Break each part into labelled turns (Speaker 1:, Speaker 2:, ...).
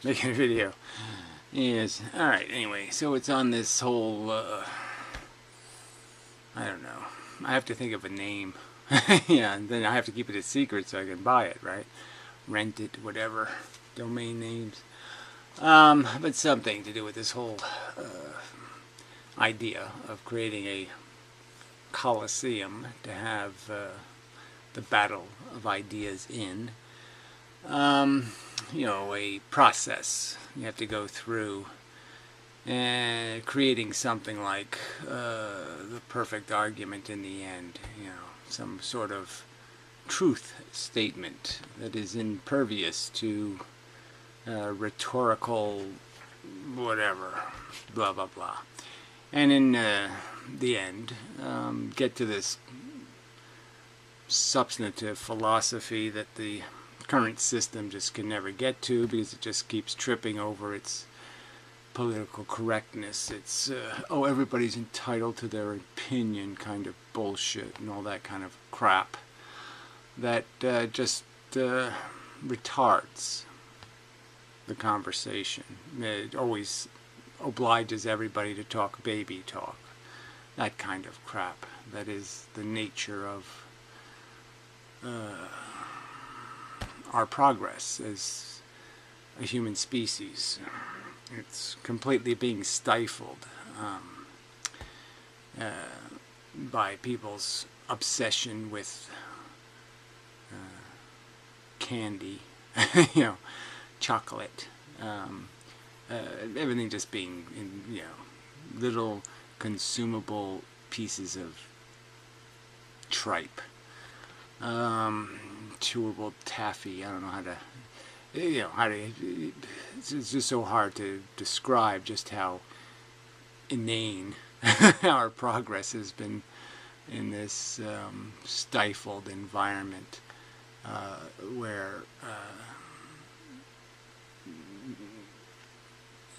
Speaker 1: Making a video. Yes. Alright, anyway, so it's on this whole, I don't know. I have to think of a name. Yeah, and then I have to keep it a secret so I can buy it, right? Rent it, whatever. Domain names. But something to do with this whole idea of creating a coliseum to have the battle of ideas in. You know, a process you have to go through and creating something like the perfect argument in the end, you know, some sort of truth statement that is impervious to rhetorical whatever, blah blah blah, and in the end get to this substantive philosophy that the current system just can never get to because it just keeps tripping over its political correctness. It's oh, everybody's entitled to their opinion kind of bullshit and all that kind of crap that just retards the conversation. It always obliges everybody to talk baby talk, that kind of crap. That is the nature of our progress as a human species. It's completely being stifled by people's obsession with candy, you know, chocolate, everything just being in, you know, little consumable pieces of tripe. Chewable taffy. I don't know how to, you know, how to. It's just so hard to describe just how inane our progress has been in this stifled environment where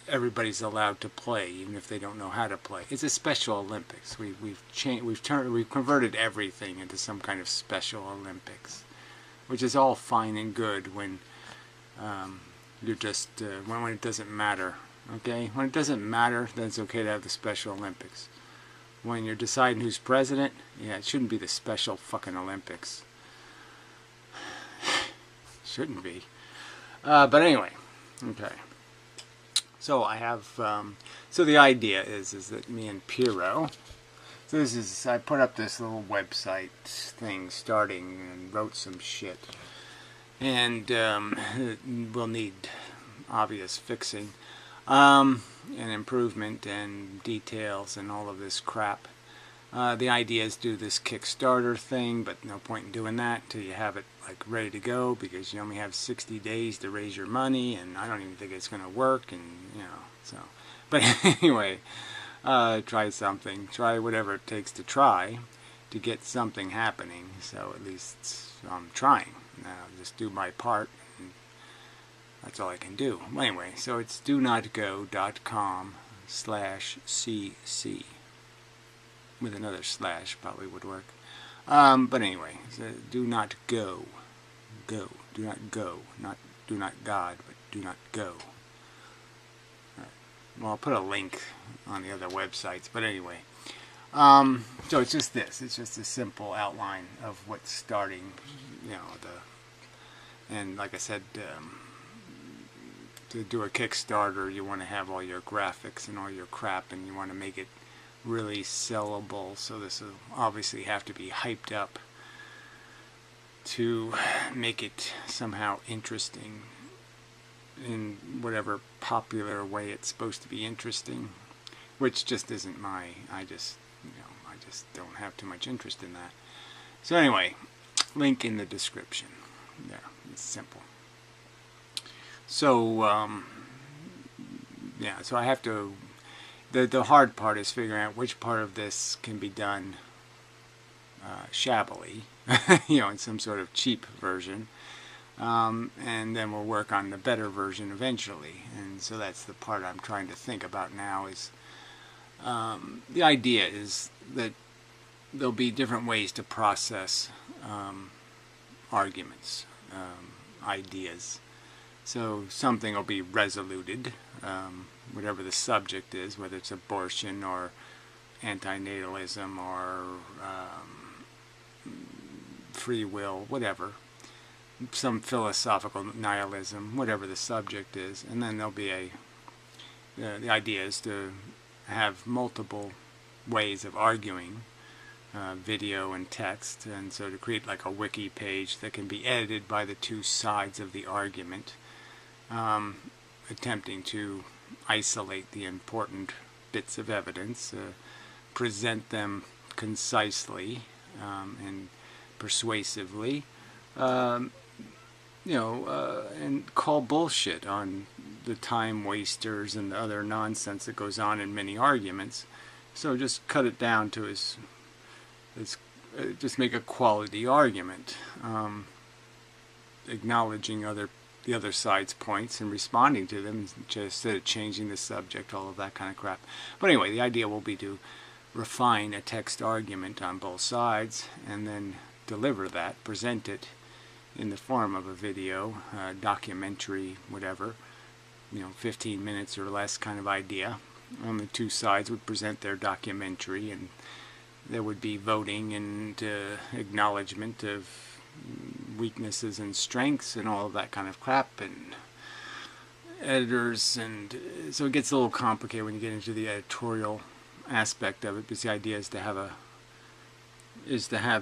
Speaker 1: everybody's allowed to play, even if they don't know how to play. It's a Special Olympics. We've converted everything into some kind of Special Olympics, which is all fine and good when you're just when it doesn't matter. Okay, when it doesn't matter, then it's okay to have the Special Olympics. When you're deciding who's president, yeah, it shouldn't be the Special fucking Olympics. Shouldn't be. But anyway, okay. So I have, so the idea is that me and Pyrrho, so this is, I put up this little website thing starting and wrote some shit. And we'll need obvious fixing and improvement and details and all of this crap. The idea is to do this Kickstarter thing, but no point in doing that until you have it like ready to go, because you only have 60 days to raise your money, and I don't even think it's going to work, and you know, so. But anyway, try something, try whatever it takes to try to get something happening. So at least I'm trying. Just do my part, and that's all I can do. Anyway, so it's donotgo.com/cc. With another slash probably would work. But anyway, so do not go. Go. Do not go. Not do not God, but do not go. Right. Well, I'll put a link on the other websites, but anyway. So it's just this. It's just a simple outline of what's starting, you know, and like I said, to do a Kickstarter, you want to have all your graphics and all your crap, and you want to make it really sellable, so this will obviously have to be hyped up to make it somehow interesting in whatever popular way it's supposed to be interesting, which just isn't my, I just don't have too much interest in that. So anyway, link in the description. There, it's simple. So yeah, so I have to, the hard part is figuring out which part of this can be done shabbily, you know, in some sort of cheap version, and then we'll work on the better version eventually. And so that's the part I'm trying to think about now. Is the idea is that there'll be different ways to process arguments, ideas, So something will be resoluted, whatever the subject is, whether it's abortion or antinatalism or free will, whatever, some philosophical nihilism, whatever the subject is. And then there'll be the idea is to have multiple ways of arguing, video and text, and so to create like a wiki page that can be edited by the two sides of the argument, attempting to isolate the important bits of evidence, present them concisely and persuasively, and call bullshit on the time wasters and the other nonsense that goes on in many arguments. So just cut it down to just make a quality argument, acknowledging the other side's points and responding to them instead of changing the subject, all of that kind of crap. But anyway, the idea will be to refine a text argument on both sides and then deliver that, present it in the form of a video, documentary, whatever, 15 minutes or less kind of idea. On the two sides would present their documentary, and there would be voting and acknowledgement of weaknesses and strengths and all of that kind of crap, and editors, and so it gets a little complicated when you get into the editorial aspect of it, because the idea is to have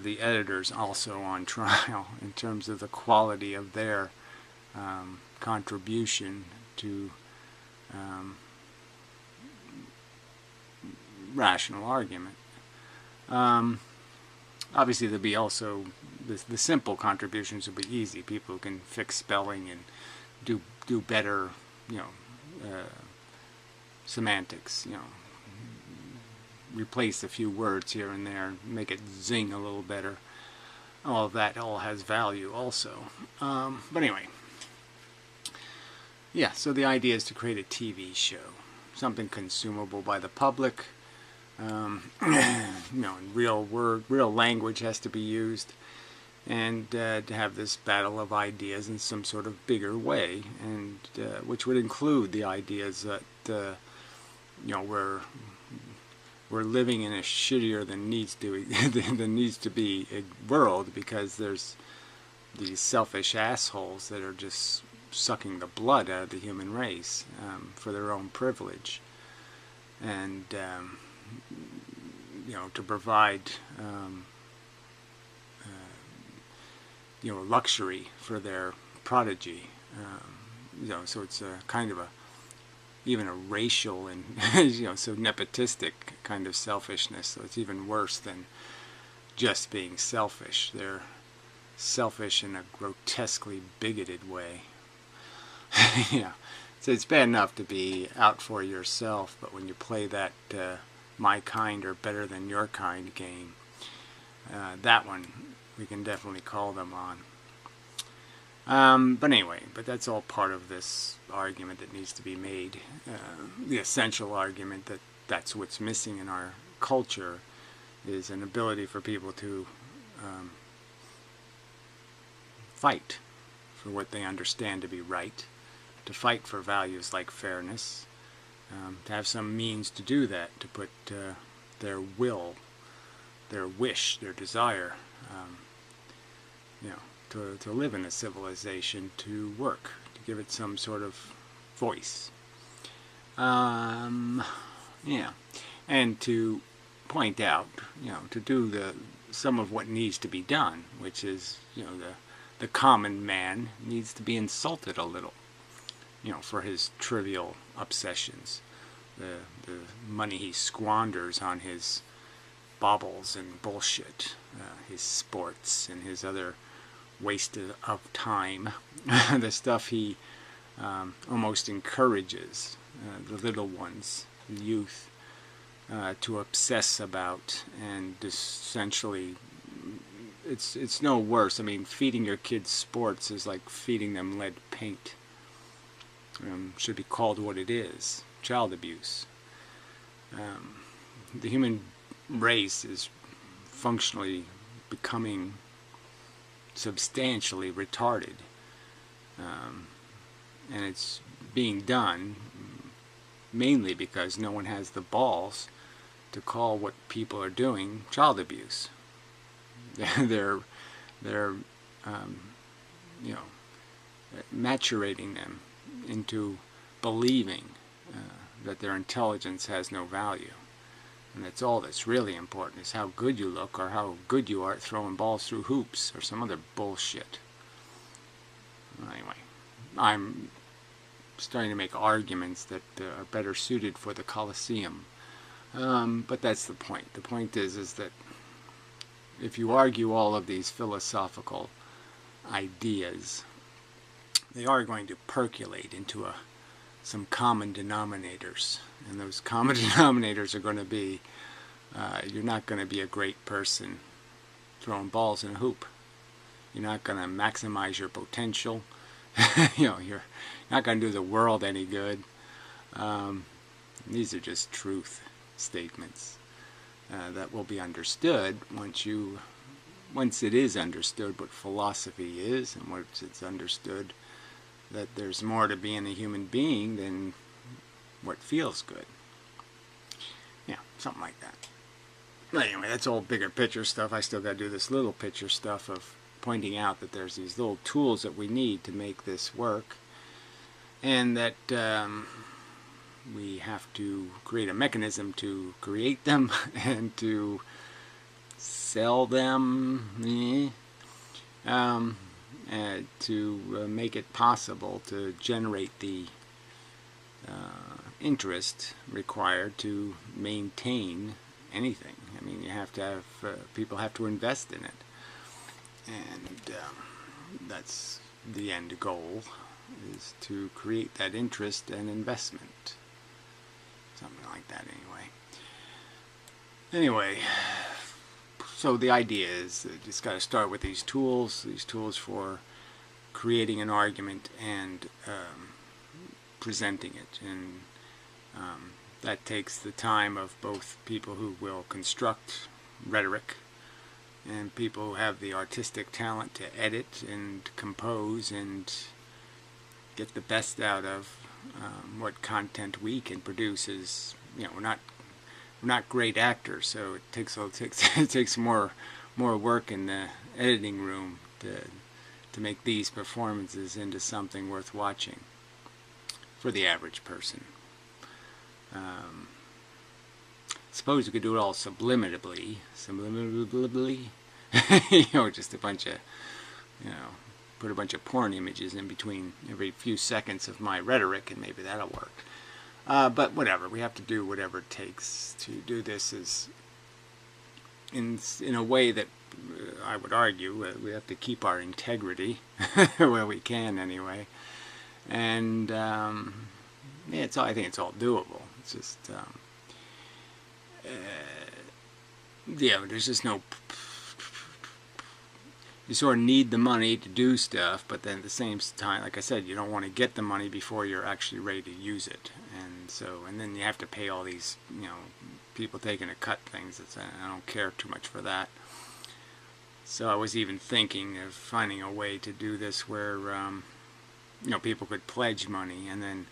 Speaker 1: the editors also on trial in terms of the quality of their contribution to rational argument. Obviously there'll be also the simple contributions will be easy. People can fix spelling and do better, semantics, replace a few words here and there, make it zing a little better. All of that all has value also. But anyway, yeah, so the idea is to create a TV show, something consumable by the public. Real language has to be used, and to have this battle of ideas in some sort of bigger way, and which would include the ideas that we're living in a shittier than needs to be a world, because there's these selfish assholes that are just sucking the blood out of the human race for their own privilege, and to provide luxury for their prodigy. So it's a kind of even a racial and so nepotistic kind of selfishness. So it's even worse than just being selfish. They're selfish in a grotesquely bigoted way. Yeah, so it's bad enough to be out for yourself, but when you play that my kind or better than your kind game, that one we can definitely call them on. But anyway, that's all part of this argument that needs to be made. The essential argument that's what's missing in our culture is an ability for people to fight for what they understand to be right, to fight for values like fairness, to have some means to do that, to put their will, their wish, their desire, to live in a civilization, to work, to give it some sort of voice. Yeah, and to point out, to do some of what needs to be done, which is, the common man needs to be insulted a little, for his trivial obsessions, the money he squanders on his baubles and bullshit, his sports and his other waste of time, the stuff he almost encourages the little ones, the youth, to obsess about, and essentially it's no worse. I mean, feeding your kids sports is like feeding them lead paint. Should be called what it is: child abuse. The human race is functionally becoming substantially retarded, and it's being done mainly because no one has the balls to call what people are doing child abuse. they're you know, maturating them into believing that their intelligence has no value. And that's all that's really important, is how good you look or how good you are at throwing balls through hoops or some other bullshit. Anyway, I'm starting to make arguments that are better suited for the Colosseum. But that's the point. The point is that if you argue all of these philosophical ideas, they are going to percolate into some common denominators. And those common denominators are going to be, you're not going to be a great person throwing balls in a hoop. You're not going to maximize your potential. You're not going to do the world any good. These are just truth statements that will be understood once it is understood what philosophy is, and once it's understood that there's more to being a human being than what feels good. Yeah, something like that. But anyway, that's all bigger picture stuff. I still got to do this little picture stuff of pointing out that there's these little tools that we need to make this work, and that we have to create a mechanism to create them and to sell them, to make it possible to generate the interest required to maintain anything. I mean, you have to have people have to invest in it, and that's the end goal, is to create that interest and investment. Something like that, anyway. So the idea is that you just got to start with these tools for creating an argument and presenting it. And that takes the time of both people who will construct rhetoric and people who have the artistic talent to edit and compose and get the best out of what content we can produce. Is, we're not great actors, so it takes more work in the editing room to make these performances into something worth watching for the average person. Suppose we could do it all subliminally, just a bunch of, put a bunch of porn images in between every few seconds of my rhetoric, and maybe that'll work. But whatever, we have to do whatever it takes to do this is in a way that I would argue we have to keep our integrity where we can, anyway. And I think it's all doable. It's just there's just no. You sort of need the money to do stuff, but then at the same time, like I said, you don't want to get the money before you're actually ready to use it. And then you have to pay all these, people taking a cut things. I don't care too much for that. So I was even thinking of finding a way to do this where, people could pledge money, and then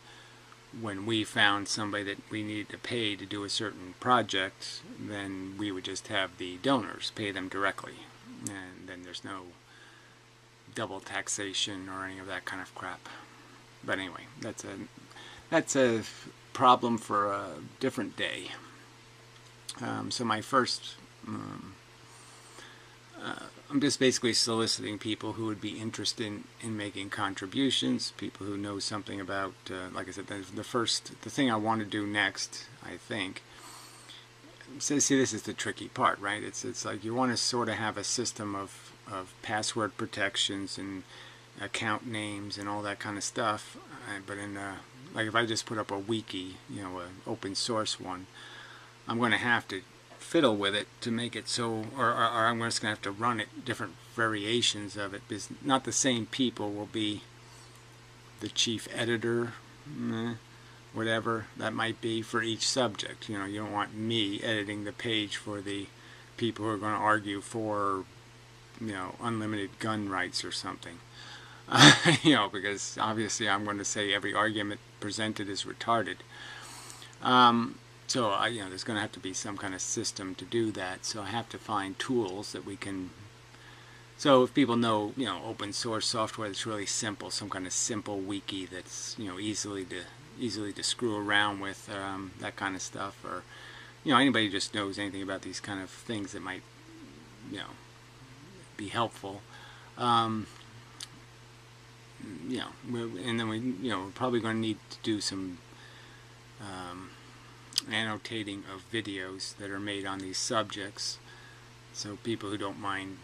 Speaker 1: when we found somebody that we needed to pay to do a certain project, then we would just have the donors pay them directly. And then there's no double taxation or any of that kind of crap. But anyway, that's a problem for a different day. So my first, I'm just basically soliciting people who would be interested in making contributions, people who know something about, like I said, the thing I want to do next, I think. So, see, this is the tricky part, right? It's like you want to sort of have a system of password protections and account names and all that kind of stuff. But like if I just put up a wiki, an open source one, I'm going to have to fiddle with it to make it so, or I'm just going to have to run it, different variations of it, because not the same people will be the chief editor, whatever that might be for each subject. You don't want me editing the page for the people who are going to argue for, unlimited gun rights or something. You know, because obviously I'm going to say every argument presented is retarded. So you know, there's going to have to be some kind of system to do that. So I have to find tools that we can. So if people know, you know, open source software that's really simple, some kind of simple wiki that's, you know, easily to screw around with, that kind of stuff, or, you know, anybody who just knows anything about these kind of things that might, you know, be helpful. You know, and then you know, we're probably going to need to do some annotating of videos that are made on these subjects, so people who don't mind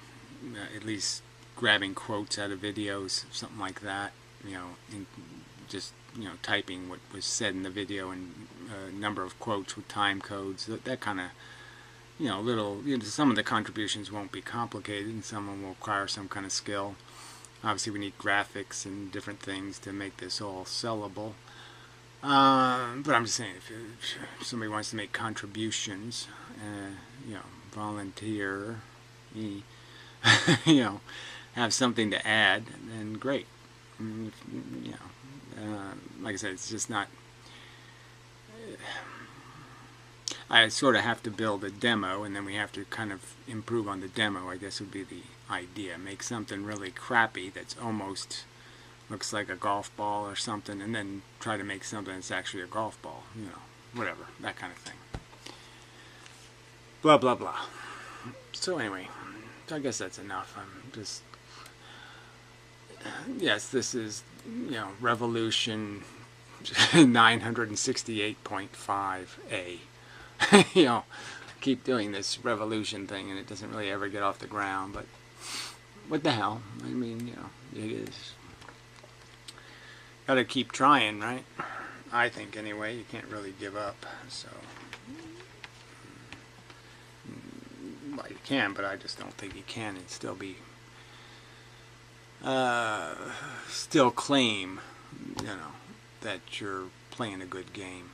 Speaker 1: at least grabbing quotes out of videos, something like that, you know, and just, you know, typing what was said in the video and a number of quotes with time codes, that kind of, you know, little, you know, some of the contributions won't be complicated and some of them will require some kind of skill. Obviously we need graphics and different things to make this all sellable. But I'm just saying, if somebody wants to make contributions, you know, volunteer, you know, have something to add, then great. You know, like I said, it's just not. I sort of have to build a demo, and then we have to kind of improve on the demo, I guess would be the idea. Make something really crappy that's almost looks like a golf ball or something, and then try to make something that's actually a golf ball, you know, whatever, that kind of thing. Blah, blah, blah. So anyway, I guess that's enough. I'm just, yes, this is, you know, Revolution 968.5A. You know, keep doing this revolution thing and it doesn't really ever get off the ground, but what the hell? I mean, you know, it is. Gotta keep trying, right? I think anyway. You can't really give up, so. Well, you can, but I just don't think you can and still be, still claim, you know, that you're playing a good game.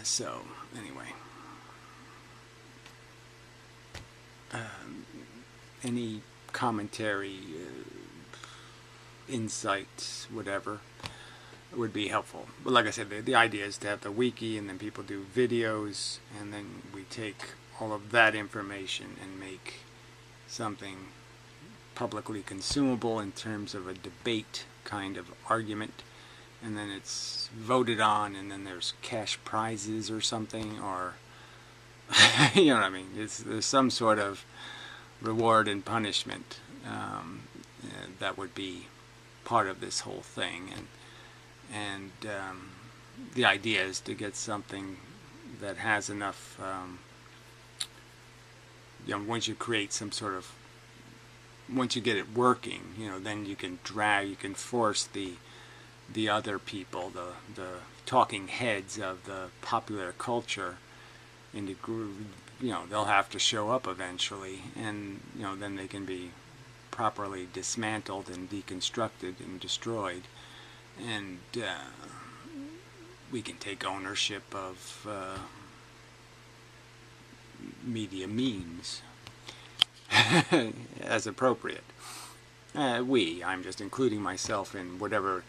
Speaker 1: So, anyway. Any commentary, insights, whatever, would be helpful. But like I said, the idea is to have the wiki, and then people do videos, and then we take all of that information and make something publicly consumable in terms of a debate kind of argument, and then it's voted on, and then there's cash prizes or something, or you know what I mean, there's some sort of reward and punishment that would be part of this whole thing, and the idea is to get something that has enough, you know, once you create some sort of, once you get it working, you know, then you can force the other people, the talking heads of the popular culture into, you know, they'll have to show up eventually, and, you know, then they can be properly dismantled and deconstructed and destroyed, and we can take ownership of media means as appropriate. I'm just including myself in whatever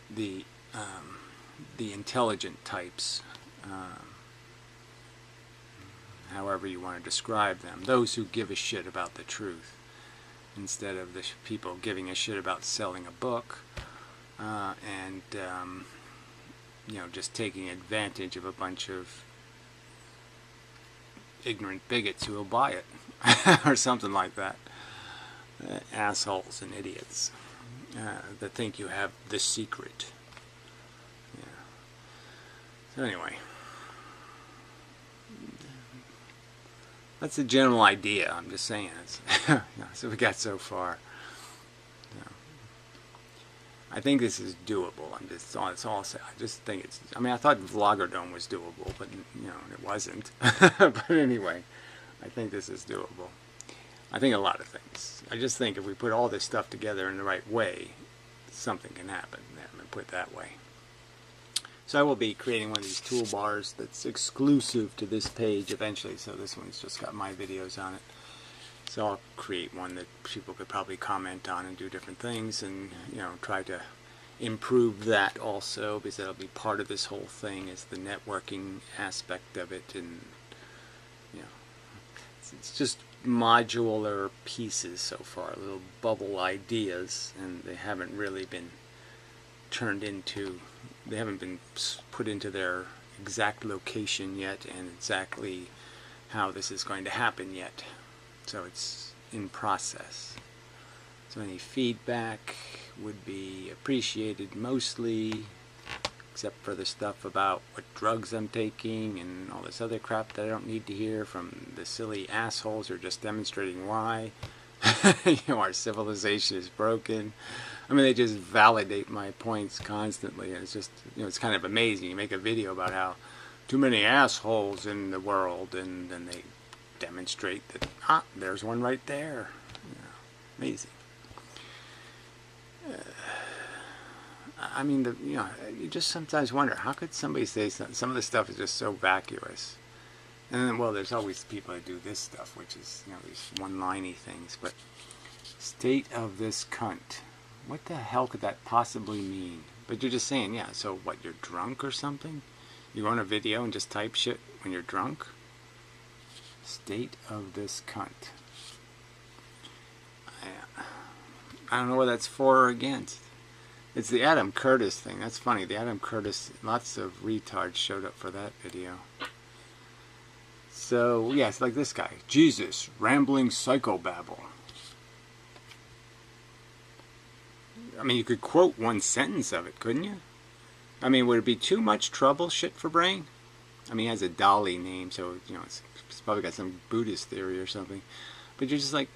Speaker 1: the intelligent types, however you want to describe them, those who give a shit about the truth, instead of the people giving a shit about selling a book, and you know, just taking advantage of a bunch of ignorant bigots who will buy it, or something like that. Assholes and idiots that think you have the secret. Yeah. So anyway, that's the general idea. I'm just saying. So we got so far. I think this is doable. That's all I'll say. I just think it's. I mean, I thought Vlogerdome was doable, but you know, it wasn't. But anyway, I think this is doable. I think a lot of things. I just think if we put all this stuff together in the right way, something can happen. Let me put it that way. So I will be creating one of these toolbars that's exclusive to this page eventually. So this one's just got my videos on it. So I'll create one that people could probably comment on and do different things, and try to improve that also, because that'll be part of this whole thing, is the networking aspect of it. And it's just modular pieces so far, little bubble ideas, and they haven't really been turned into, they haven't been put into their exact location yet and exactly how this is going to happen yet. So it's in process. So any feedback would be appreciated mostly, except for the stuff about what drugs I'm taking and all this other crap that I don't need to hear from the silly assholes who are just demonstrating why our civilization is broken. I mean, they just validate my points constantly, and it's just, it's kind of amazing. You make a video about how too many assholes in the world, and then they demonstrate that, there's one right there. Amazing. I mean, you just sometimes wonder, how could somebody say something? Some of the stuff is just so vacuous. And then, well, there's always people that do this stuff, which is, these one-liney things. But state of this cunt. What the hell could that possibly mean? But you're just saying, yeah, so what, you're drunk or something? You go on a video and just type shit when you're drunk? State of this cunt. I don't know what that's for or against. It's the Adam Curtis thing. That's funny. The Adam Curtis, lots of retards showed up for that video. So, yeah, it's like this guy. Jesus, rambling psychobabble. I mean, you could quote one sentence of it, couldn't you? I mean, would it be too much trouble, shit for brain? I mean, he has a Dali name, so, it's probably got some Buddhist theory or something. But you're just like,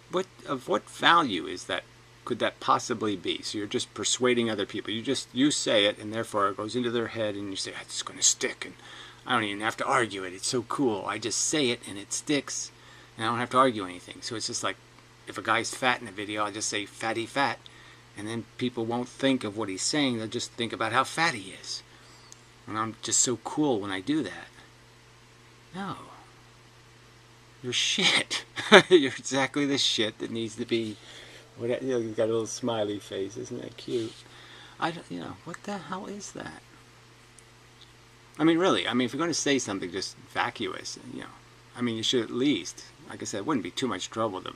Speaker 1: what value is that? Could that possibly be? So you're just persuading other people. You say it, and therefore it goes into their head, and you say, it's going to stick, and I don't even have to argue it. It's so cool. I just say it, and it sticks, and I don't have to argue anything. So it's just like, if a guy's fat in a video, I'll just say, fatty fat, and then people won't think of what he's saying. They'll just think about how fat he is. And I'm just so cool when I do that. No. You're shit. You're exactly the shit that needs to be. You've got a little smiley face. Isn't that cute? What the hell is that? I mean, really. I mean, if you're going to say something just vacuous, I mean, you should at least, like I said, it wouldn't be too much trouble to,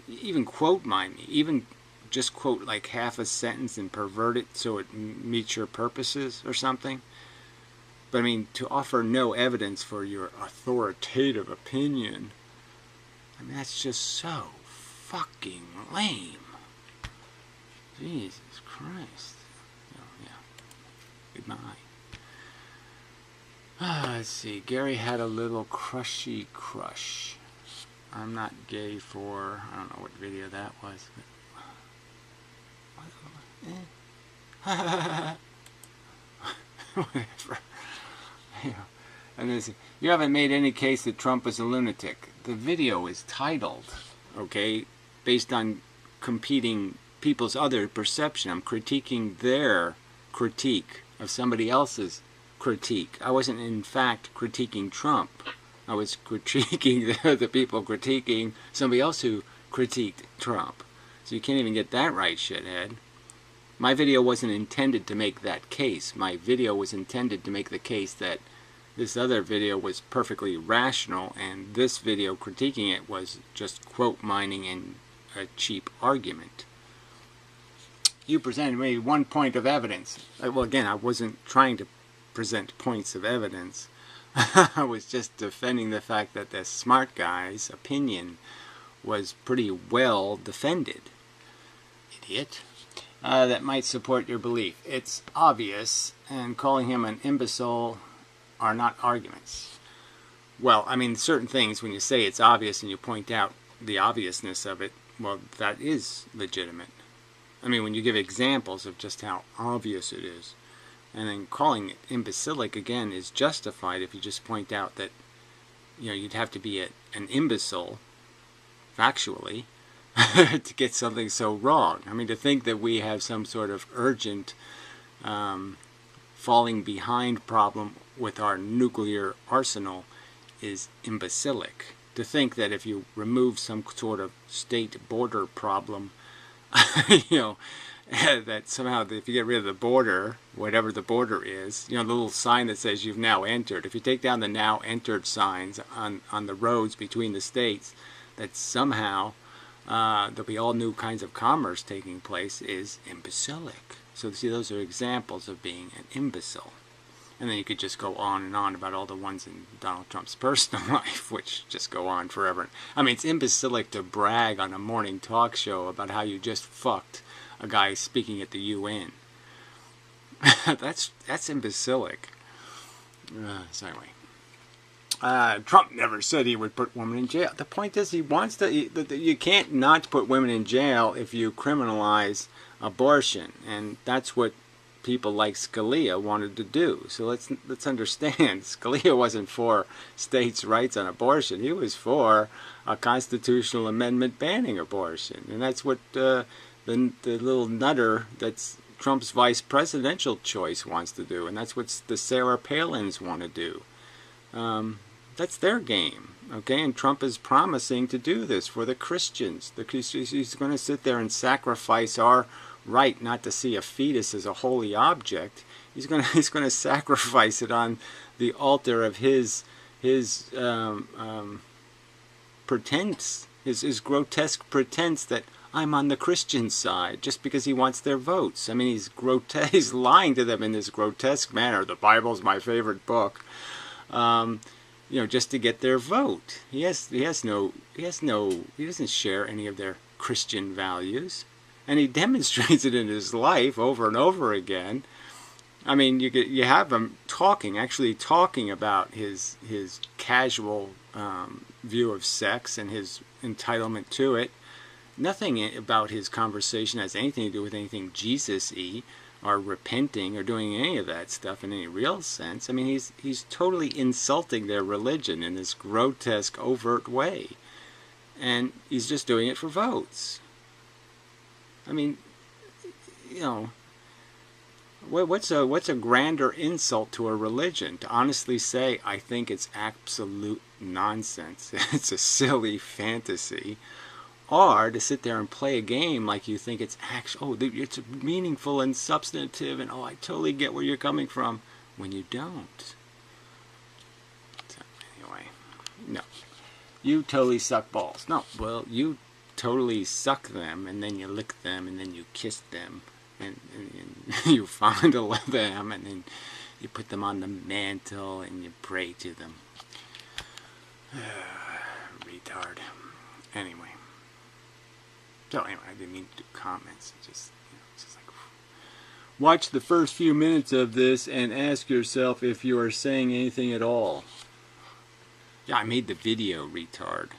Speaker 1: even quote mine me. Even just quote like half a sentence and pervert it so it meets your purposes or something. But I mean, to offer no evidence for your authoritative opinion, I mean, that's just so fucking lame. Jesus Christ. Yeah. Goodbye. Let's see. Gary had a little crushy crush. I'm not gay for, I don't know what video that was, but whatever. And this, you haven't made any case that Trump is a lunatic. The video is titled, okay, based on competing people's other perception. I'm critiquing their critique of somebody else's critique. I wasn't, in fact, critiquing Trump. I was critiquing the people critiquing somebody else who critiqued Trump. So you can't even get that right, shithead. My video wasn't intended to make that case. My video was intended to make the case that this other video was perfectly rational, and this video critiquing it was just quote mining and a cheap argument. You presented me one point of evidence. Well, again, I wasn't trying to present points of evidence. I was just defending the fact that the smart guy's opinion was pretty well defended. Idiot. That might support your belief. It's obvious, and calling him an imbecile are not arguments. Well, I mean, certain things, when you say it's obvious and you point out the obviousness of it, well, that is legitimate. I mean, when you give examples of just how obvious it is, and then calling it imbecilic, again, is justified if you just point out that, you'd have to be an imbecile, factually, to get something so wrong. I mean, to think that we have some sort of urgent falling behind problem with our nuclear arsenal is imbecilic. To think that if you remove some sort of state border problem, you know, that somehow if you get rid of the border, whatever the border is, you know, the little sign that says you've now entered, if you take down the now entered signs on the roads between the states, that somehow there'll be all new kinds of commerce taking place is imbecilic. So see, those are examples of being an imbecile. And then you could just go on and on about all the ones in Donald Trump's personal life, which just go on forever. I mean, it's imbecilic to brag on a morning talk show about how you just fucked a guy speaking at the UN. that's imbecilic. So anyway, Trump never said he would put women in jail. The point is, he wants to. You can't not put women in jail if you criminalize abortion, and that's what people like Scalia wanted to do. So let's understand. Scalia wasn't for states' rights on abortion. He was for a constitutional amendment banning abortion, and that's what the little nutter that's Trump's vice presidential choice wants to do, and that's what the Sarah Palins want to do. That's their game, okay? And Trump is promising to do this for the Christians. He's going to sit there and sacrifice our right not to see a fetus as a holy object. He's going to sacrifice it on the altar of his pretense, his grotesque pretense that I'm on the Christian side just because he wants their votes. I mean, he's lying to them in this grotesque manner. The Bible's my favorite book, you know, just to get their vote. He doesn't share any of their Christian values. And he demonstrates it in his life over and over again. I mean, you have him actually talking about his casual view of sex and his entitlement to it. Nothing about his conversation has anything to do with anything Jesus-y or repenting or doing any of that stuff in any real sense. I mean, he's totally insulting their religion in this grotesque, overt way. And he's just doing it for votes. I mean, you know, what's a grander insult to a religion? To honestly say, I think it's absolute nonsense. It's a silly fantasy. Or to sit there and play a game like you think it's it's meaningful and substantive, and I totally get where you're coming from, when you don't. So anyway, no, you totally suck balls. No, well, you totally suck them, and then you lick them, and then you kiss them, and you fondle them, and then you put them on the mantle, and you pray to them. Retard. Anyway. So anyway, I didn't mean to do comments. It's just like, watch the first few minutes of this and ask yourself if you are saying anything at all. Yeah, I made the video, retard.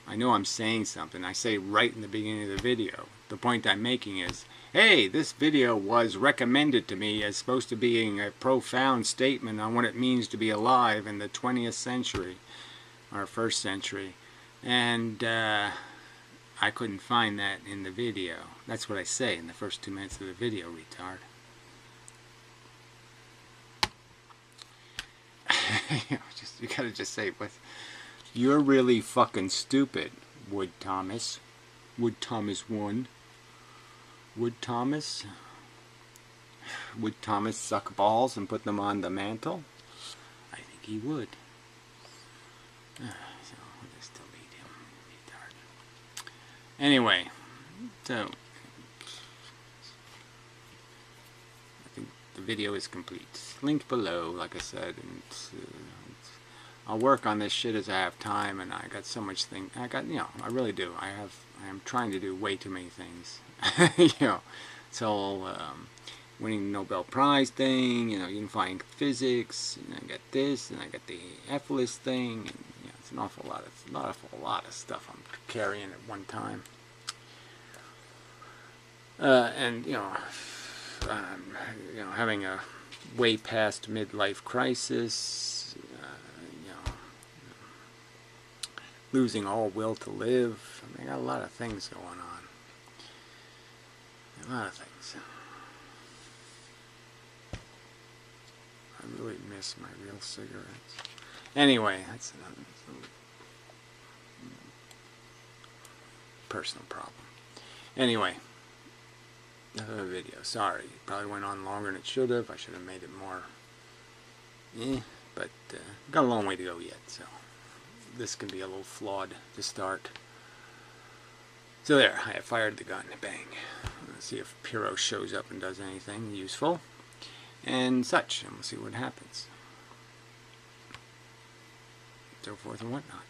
Speaker 1: I know I'm saying something. I say right in the beginning of the video. The point I'm making is, hey, this video was recommended to me as supposed to being a profound statement on what it means to be alive in the 20th century, or first century. And I couldn't find that in the video. That's what I say in the first 2 minutes of the video, retard. You gotta just say, you're really fucking stupid, Wood Thomas. Wood Thomas 1. Wood Thomas? Would Thomas suck balls and put them on the mantle? I think he would. So we'll just delete him, retard. Anyway, so I think the video is complete. Linked below, like I said, and I'll work on this shit as I have time, and I got so much I really do. I am trying to do way too many things. It's all winning the Nobel Prize thing, unifying physics, and I got this, and I got the F-list thing, and it's an awful lot of stuff I'm carrying at one time. And having a way past midlife crisis. Losing all will to live. I got a lot of things going on. A lot of things. I really miss my real cigarettes. Anyway, that's another personal problem. Anyway, another video. Sorry, it probably went on longer than it should have. I should have made it more. But got a long way to go yet, so this can be a little flawed to start. So there, I have fired the gun. Bang. Let's see if Pyrrho shows up and does anything useful and such, and we'll see what happens. So forth and whatnot.